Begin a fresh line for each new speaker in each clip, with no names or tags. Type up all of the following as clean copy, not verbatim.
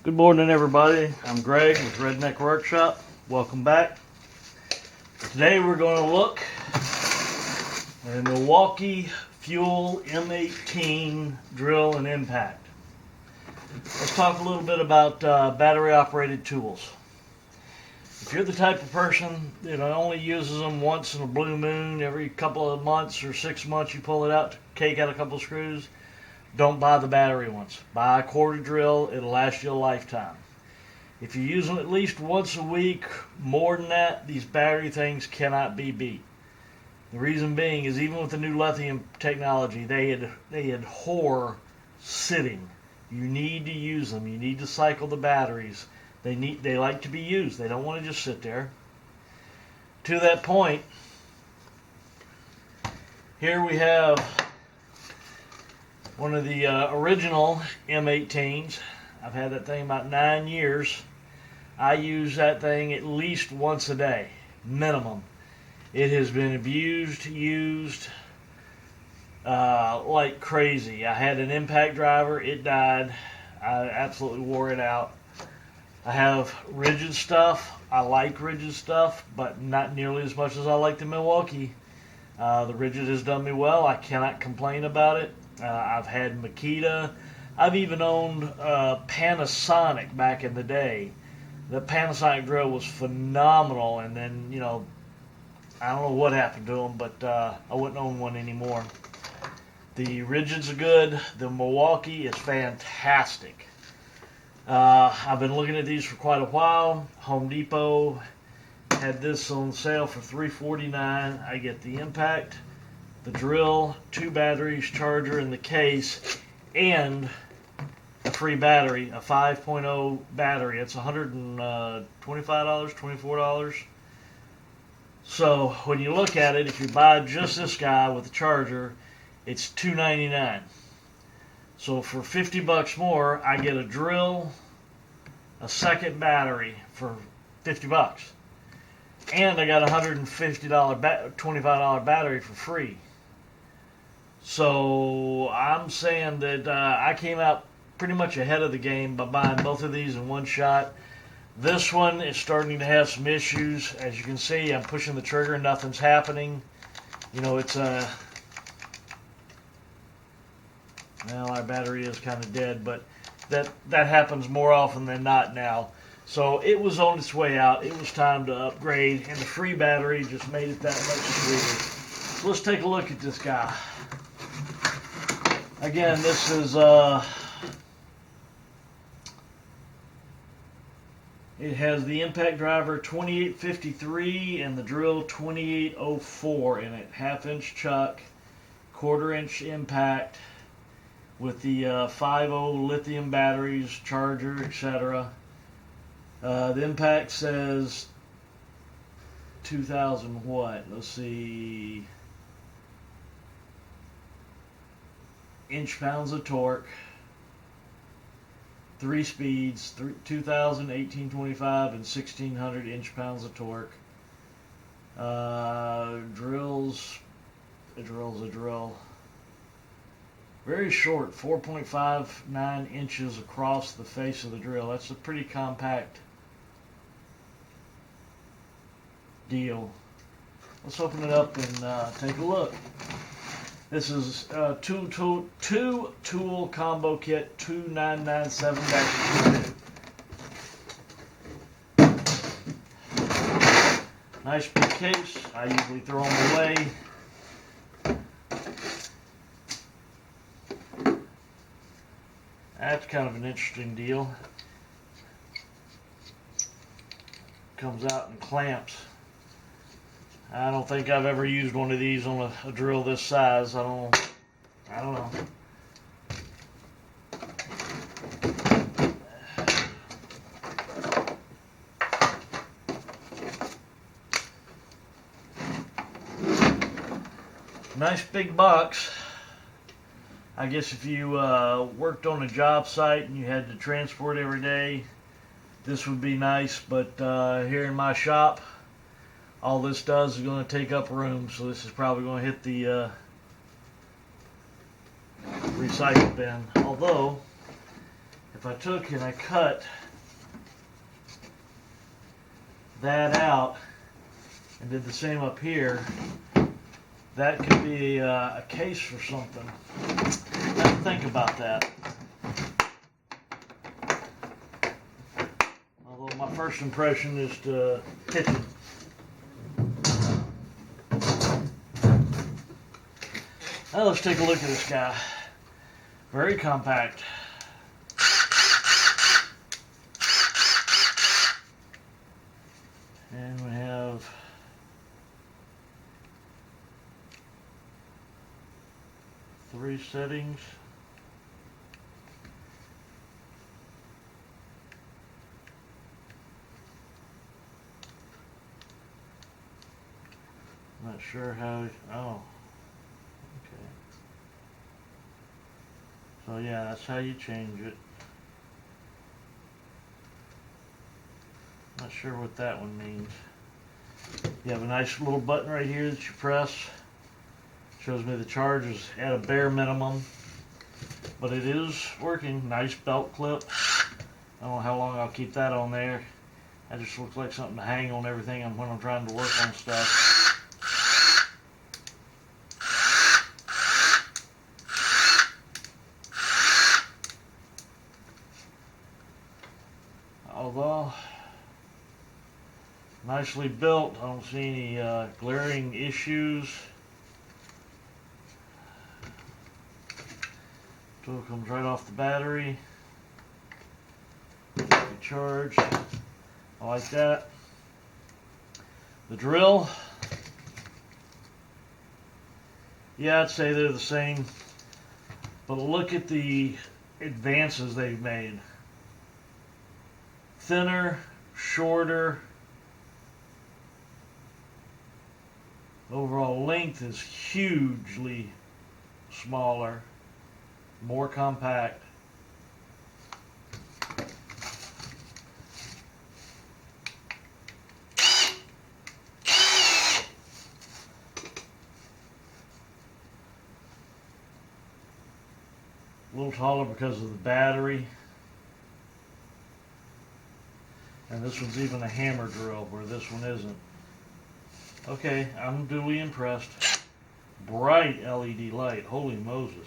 Good morning, everybody. I'm Greg with Redneck Workshop. Welcome back. Today we're going to look at a Milwaukee Fuel M18 drill and impact. Let's talk a little bit about battery-operated tools. If you're the type of person that only uses them once in a blue moon, every couple of months or 6 months you pull it out to take out a couple of screws, don't buy the battery ones. Buy a quarter drill. It'll last you a lifetime. If you use them at least once a week, more than that, these battery things cannot be beat. The reason being is even with the new lithium technology, they abhor sitting. You need to use them. You need to cycle the batteries. They like to be used. They don't want to just sit there. To that point, here we have one of the original M18s. I've had that thing about 9 years. I use that thing at least once a day, minimum. It has been abused, used like crazy. I had an impact driver, it died. I absolutely wore it out. I have rigid stuff. I like rigid stuff, but not nearly as much as I like the Milwaukee. The rigid has done me well. I cannot complain about it. I've had Makita. I've even owned Panasonic back in the day. The Panasonic drill was phenomenal, and then, I don't know what happened to them, but I wouldn't own one anymore. The rigids are good. The Milwaukee is fantastic. I've been looking at these for quite a while. Home Depot had this on sale for $349. I get the impact, the drill, 2 batteries, charger in the case, and a free battery, a 5.0 battery. It's $125, $24. So when you look at it, if you buy just this guy with the charger, it's $299. So for 50 bucks more, I get a drill, a second battery for 50 bucks. And I got a $150, $25 battery for free. So I'm saying that I came out pretty much ahead of the game by buying both of these in one shot. This one is starting to have some issues. As you can see, I'm pushing the trigger and nothing's happening. It's well, our battery is kind of dead, but that happens more often than not now. So it was on its way out. It was time to upgrade, and the free battery just made it that much sweeter. So let's take a look at this guy. Again, this is it has the impact driver 2853 and the drill 2804 in it. 1/2-inch chuck, 1/4-inch impact with the 5.0 lithium batteries, charger, etc. The impact says 2,000 what? Let's see. Inch-pounds of torque. 3 speeds, 2,000, 1825, and 1,600 inch-pounds of torque. Drills. A drill's a drill. Very short, 4.59 inches across the face of the drill. That's a pretty compact deal. Let's open it up and take a look. This is two tool combo kit 2997-2. Nice big case. I usually throw them away. That's kind of an interesting deal. Comes out in clamps. I don't think I've ever used one of these on a drill this size. I don't know. Nice big box. I guess if you worked on a job site and you had to transport every day, this would be nice. But here in my shop, all this does is going to take up room, so this is probably going to hit the recycle bin. Although, if I took and I cut that out and did the same up here, that could be a case for something. I have to think about that. Although my first impression is to pitch it. Now let's take a look at this guy. Very compact. And we have three settings. Not sure how, oh, okay. So yeah, that's how you change it. Not sure what that one means. You have a nice little button right here that you press. Shows me the charge is at a bare minimum, but it is working. Nice belt clip. I don't know how long I'll keep that on there. That just looks like something to hang on everything when I'm trying to work on stuff. Although nicely built, I don't see any glaring issues. Tool comes right off the battery. Charged. I like that. The drill, yeah, I'd say they're the same, but look at the advances they've made. Thinner, shorter. Overall length is hugely smaller, more compact. A little taller because of the battery. And this one's even a hammer drill where this one isn't. Okay, I'm duly impressed. Bright LED light, holy Moses.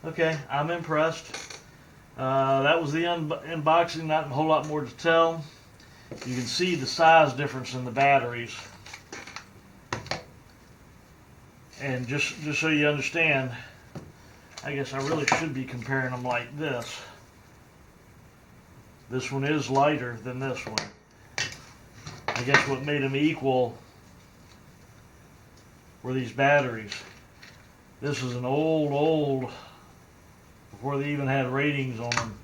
Okay, I'm impressed. That was the unboxing, not a whole lot more to tell. You can see the size difference in the batteries. And just so you understand, I guess I really should be comparing them like this. This one is lighter than this one. I guess what made them equal were these batteries. This is an old, before they even had ratings on them.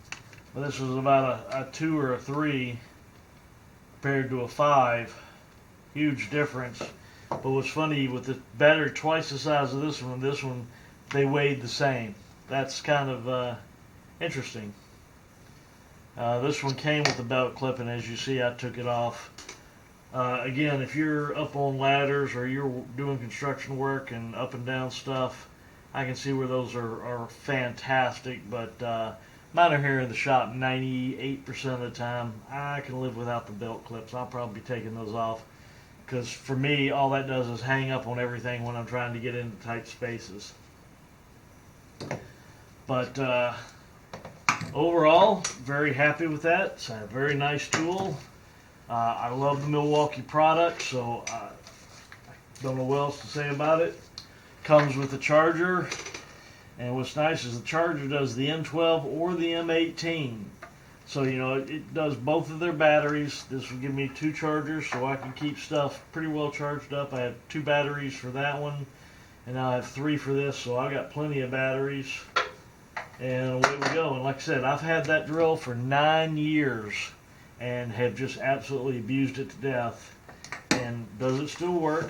But this is about a 2 or a 3 compared to a 5. Huge difference. But what's funny, with the battery twice the size of this one, they weighed the same. That's kind of interesting. This one came with a belt clip, and as you see, I took it off. Again, if you're up on ladders or you're doing construction work and up and down stuff, I can see where those are fantastic, but mine are here in the shop 98% of the time. I can live without the belt clips. I'll probably be taking those off, because for me, all that does is hang up on everything when I'm trying to get into tight spaces. But overall, very happy with that. It's a very nice tool. I love the Milwaukee product, so I don't know what else to say about it. Comes with a charger, and what's nice is the charger does the M12 or the M18. So, you know, it does both of their batteries. This will give me 2 chargers, so I can keep stuff pretty well charged up. I have 2 batteries for that one, and now I have 3 for this, so I got plenty of batteries. And away we go. And like I said, I've had that drill for 9 years and have just absolutely abused it to death. And does it still work?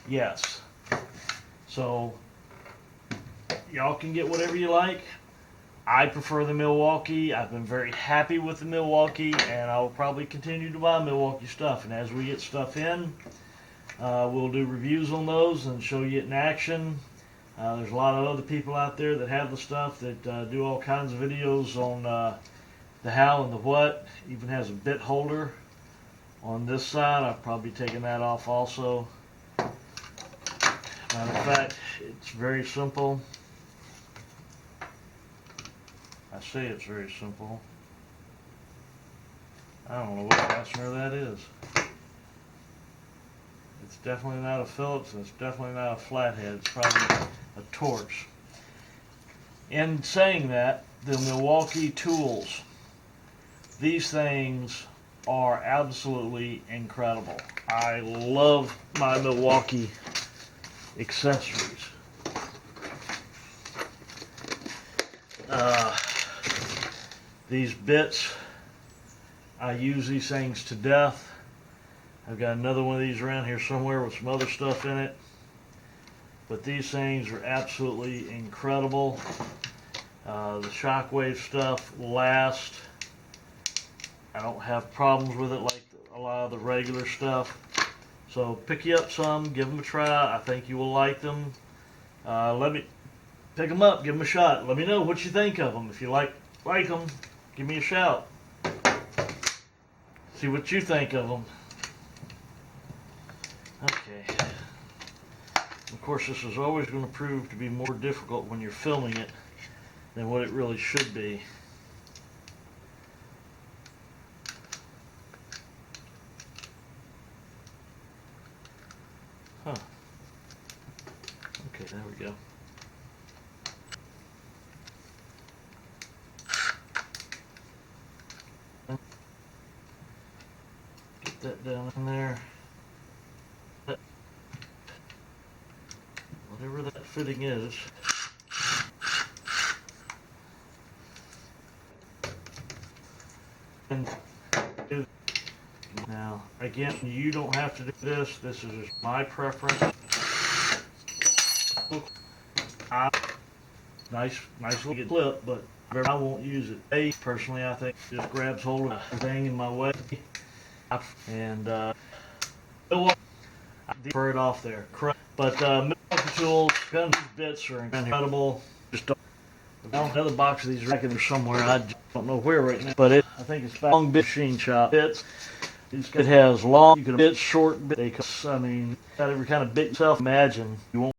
Yes. So y'all can get whatever you like. I prefer the Milwaukee. I've been very happy with the Milwaukee, and I'll probably continue to buy Milwaukee stuff. And as we get stuff in, We'll do reviews on those and show you it in action. There's a lot of other people out there that have the stuff that do all kinds of videos on the how and the what. Even has a bit holder on this side. I'll probably be taking that off also. Matter of fact, it's very simple. I say it's very simple. I don't know what fastener that is. It's definitely not a Phillips, and it's definitely not a flathead. It's probably a torch. In saying that, the Milwaukee tools, these things are absolutely incredible. I love my Milwaukee accessories. These bits, I use these things to death. I've got another one of these around here somewhere with some other stuff in it. But these things are absolutely incredible. The Shockwave stuff lasts. I don't have problems with it like a lot of the regular stuff. So pick you up some, give them a try. I think you will like them. Let me pick them up, give them a shot. Let me know what you think of them. If you like them, give me a shout. See what you think of them. Okay. Of course, this is always going to prove to be more difficult when you're filming it than what it really should be. Huh. Okay, there we go. Get that down in there. Whatever that fitting is. And now, again, you don't have to do this. This is just my preference. Nice little clip, but I won't use it. Personally, I think it just grabs hold of everything in my way. And I defer it off there. But Milwaukee tools, gun bits are incredible. Just another box of these regular somewhere. I just don't know where right now. But I think it's long bit machine shop bits. It has long bits, short bits. I mean, got every kind of bit yourself imagine. You won't